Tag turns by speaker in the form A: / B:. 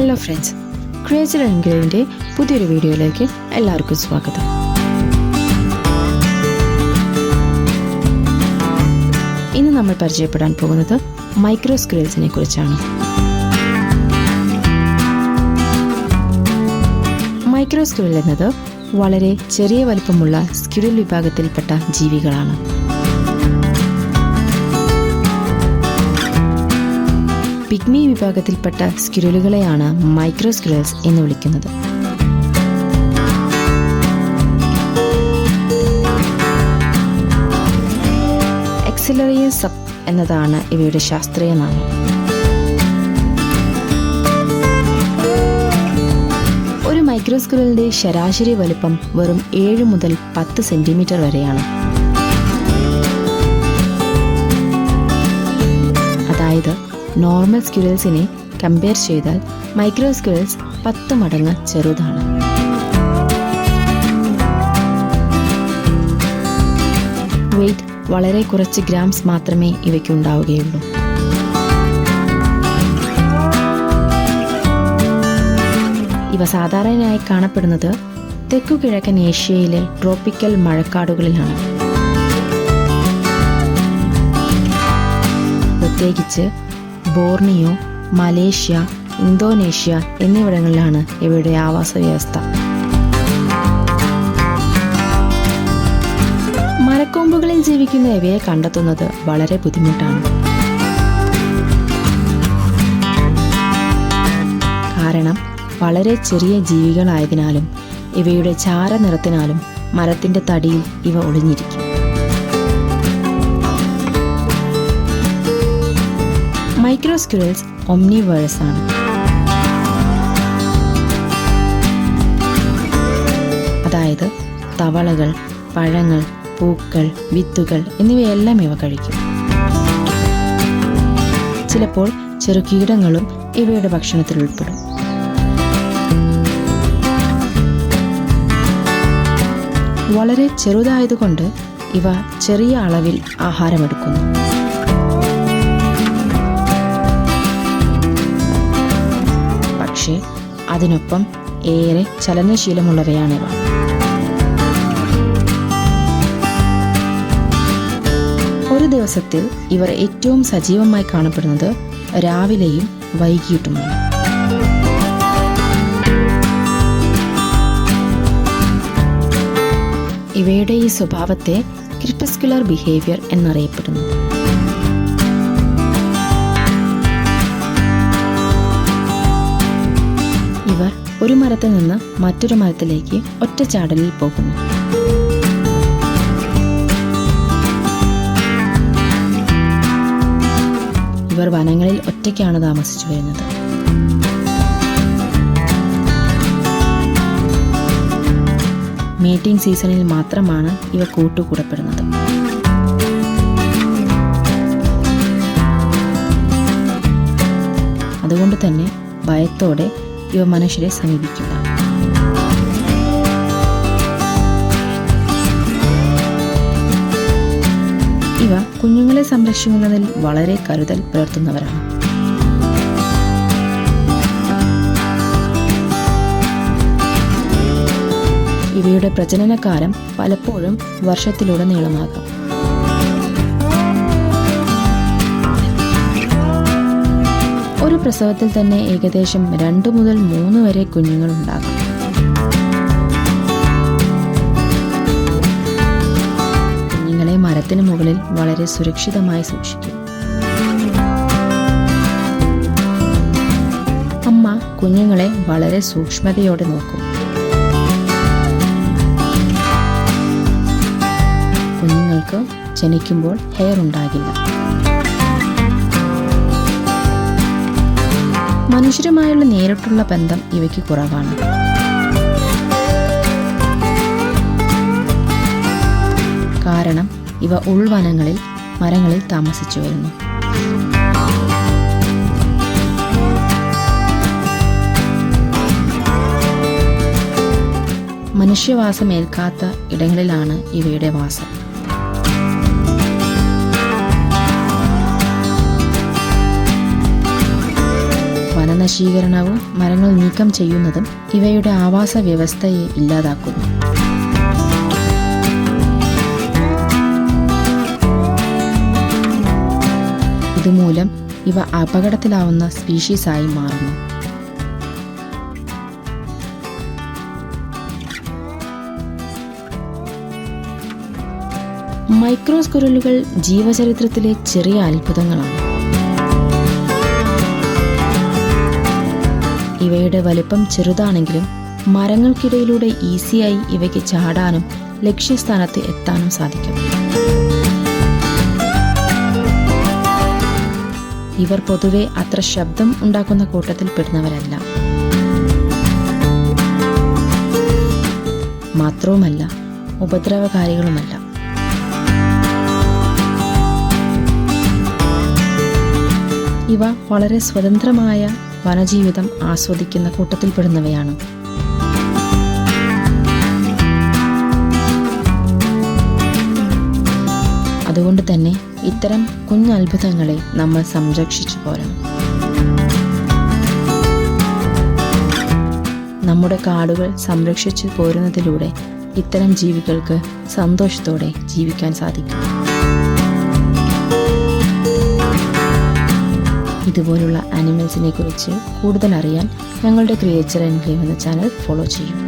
A: Hello friends, creature എൻക്ലേവിൻ്റെ പുതിയൊരു വീഡിയോയിലേക്ക് എല്ലാവർക്കും സ്വാഗതം. ഇന്ന് നമ്മൾ പരിചയപ്പെടാൻ പോകുന്നത് മൈക്രോ സ്ക്വിറൽസിനെ കുറിച്ചാണ്. മൈക്രോ സ്ക്വിറൽ എന്നത് വളരെ ചെറിയ വലിപ്പമുള്ള സ്ക്വിറൽ വിഭാഗത്തിൽപ്പെട്ട ജീവികളാണ്. പിഗ്മി വിഭാഗത്തിൽപ്പെട്ട സ്ക്വിറലുകളെയാണ് മൈക്രോ സ്ക്വിറൽസ് എന്ന് വിളിക്കുന്നത്. എക്സിലറിയസ് സബ് എന്നതാണ് ഇവയുടെ ശാസ്ത്രീയ നാമം. ഒരു മൈക്രോ സ്ക്വിറലിന്റെ ശരാശരി വലുപ്പം വെറും 7 മുതൽ 10 സെന്റിമീറ്റർ വരെയാണ്. അതായത് നോർമൽ സ്ക്വിറൽസിനെ കമ്പയർ ചെയ്താൽ മൈക്രോ സ്ക്വിറൽസ് 10 മടങ്ങ് ചെറുതാണ്. വെയ്റ്റ് വളരെ കുറച്ച് ഗ്രാംസ് മാത്രമേ ഇവയ്ക്കുണ്ടാവുകയുള്ളൂ. ഇവ സാധാരണയായി കാണപ്പെടുന്നത് തെക്കുകിഴക്കൻ ഏഷ്യയിലെ ട്രോപ്പിക്കൽ മഴക്കാടുകളിലാണ്. പ്രത്യേകിച്ച് ബോർണിയോ, മലേഷ്യ, ഇന്തോനേഷ്യ എന്നിവിടങ്ങളിലാണ് ഇവയുടെ ആവാസ വ്യവസ്ഥ. മരക്കൊമ്പുകളിൽ ജീവിക്കുന്ന ഇവയെ കണ്ടെത്തുന്നത് വളരെ ബുദ്ധിമുട്ടാണ്. കാരണം വളരെ ചെറിയ ജീവികളായതിനാലും ഇവയുടെ ചാരനിറത്തിനാലും മരത്തിന്റെ തടിയിൽ ഇവ ഒളിഞ്ഞിരിക്കും. മൈക്രോ സ്ക്വിറൽസ് ഒംനിവോറസ് ആണ്. അതായത് തവളകൾ, പഴങ്ങൾ, പൂക്കൾ, വിത്തുകൾ എന്നിവയെല്ലാം ഇവ കഴിക്കും. ചിലപ്പോൾ ചെറുകീടങ്ങളും ഇവയുടെ ഭക്ഷണത്തിൽ ഉൾപ്പെടും. വളരെ ചെറുതായതുകൊണ്ട് ഇവ ചെറിയ അളവിൽ ആഹാരമെടുക്കുന്നു. പക്ഷേ അതിനൊപ്പം ഏറെ ചലനശീലമുള്ളവയാണിവ. ഒരു ദിവസത്തിൽ ഇവർ ഏറ്റവും സജീവമായി കാണപ്പെടുന്നത് രാവിലെയും വൈകിട്ടുമാണ്. ഇവയുടെ ഈ സ്വഭാവത്തെ ക്രിപ്പസ്കുലർ ബിഹേവിയർ എന്നറിയപ്പെടുന്നു. ഇവർ ഒരു മരത്തിൽ നിന്ന് മറ്റൊരു മരത്തിലേക്ക് ഒറ്റച്ചാടലിൽ പോകുന്നു. ഇവർ വനങ്ങളിൽ ഒറ്റയ്ക്കാണ് താമസിച്ചു വരുന്നത്. മീറ്റിംഗ് സീസണിൽ മാത്രമാണ് ഇവ കൂട്ടുകൂടപ്പെടുന്നത്. അതുകൊണ്ട് തന്നെ ഭയത്തോടെ ഇവ മനുഷ്യരെ സമീപിക്കില്ല. ഇവ കുഞ്ഞുങ്ങളെ സംരക്ഷിക്കുന്നതിൽ വളരെ കരുതൽ പുലർത്തുന്നവരാണ്. ഇവയുടെ പ്രജനനകാലം പലപ്പോഴും വർഷത്തിലുടനീളമാകാം. ഒരു പ്രസവത്തിൽ തന്നെ ഏകദേശം 2 മുതൽ 3 വരെ കുഞ്ഞുങ്ങൾ ഉണ്ടാകാം. കുഞ്ഞുങ്ങളെ മരത്തിന് മുകളിൽ വളരെ സുരക്ഷിതമായി സൂക്ഷിക്കും. അമ്മ കുഞ്ഞുങ്ങളെ വളരെ സൂക്ഷ്മതയോടെ നോക്കും. കുഞ്ഞുങ്ങൾക്ക് ജനിക്കുമ്പോൾ ഹെയർ ഉണ്ടാകില്ല. മനുഷ്യരുമായുള്ള നേരിട്ടുള്ള ബന്ധം ഇവയ്ക്ക് കുറവാണ്. കാരണം ഇവ ഉൾവനങ്ങളിൽ മരങ്ങളിൽ താമസിച്ചു വരുന്നു. മനുഷ്യവാസമേൽക്കാത്ത ഇടങ്ങളിലാണ് ഇവയുടെ വാസം. വനനശീകരണവും മരങ്ങൾ നീക്കം ചെയ്യുന്നതും ഇവയുടെ ആവാസ വ്യവസ്ഥയെ ഇല്ലാതാക്കുന്നു. ഇതുമൂലം ഇവ അപകടത്തിലാവുന്ന സ്പീഷീസായി മാറുന്നു. മൈക്രോ സ്ക്വിറലുകൾ ജീവചരിത്രത്തിലെ ചെറിയ അത്ഭുതങ്ങളാണ്. ഇവയുടെ വലിപ്പം ചെറുതാണെങ്കിലും മരങ്ങൾക്കിടയിലൂടെ ഈസിയായി ഇവയ്ക്ക് ചാടാനും ലക്ഷ്യസ്ഥാനത്ത് എത്താനും സാധിക്കും. ഇവർ പൊതുവെ അത്ര ശബ്ദം ഉണ്ടാക്കുന്ന കൂട്ടത്തിൽ പെടുന്നവരല്ല. മാത്രവുമല്ല ഉപദ്രവകാരികളുമല്ല. ഇവ വളരെ സ്വതന്ത്രമായ വനജീവിതം ആസ്വദിക്കുന്ന കൂട്ടത്തിൽപ്പെടുന്നവയാണ്. അതുകൊണ്ട് തന്നെ ഇത്തരം കുഞ്ഞത്ഭുതങ്ങളെ നമ്മൾ സംരക്ഷിച്ചു പോരണം. നമ്മുടെ കാടുകൾ സംരക്ഷിച്ചു പോരുന്നതിലൂടെ ഇത്തരം ജീവികൾക്ക് സന്തോഷത്തോടെ ജീവിക്കാൻ സാധിക്കും. ഇതുപോലുള്ള ആനിമൽസിനെ കുറിച്ച് കൂടുതൽ അറിയാൻ ഞങ്ങളുടെ ക്രിയേച്ചർ എൻക്ലേവ് എന്ന ചാനൽ ഫോളോ ചെയ്യും.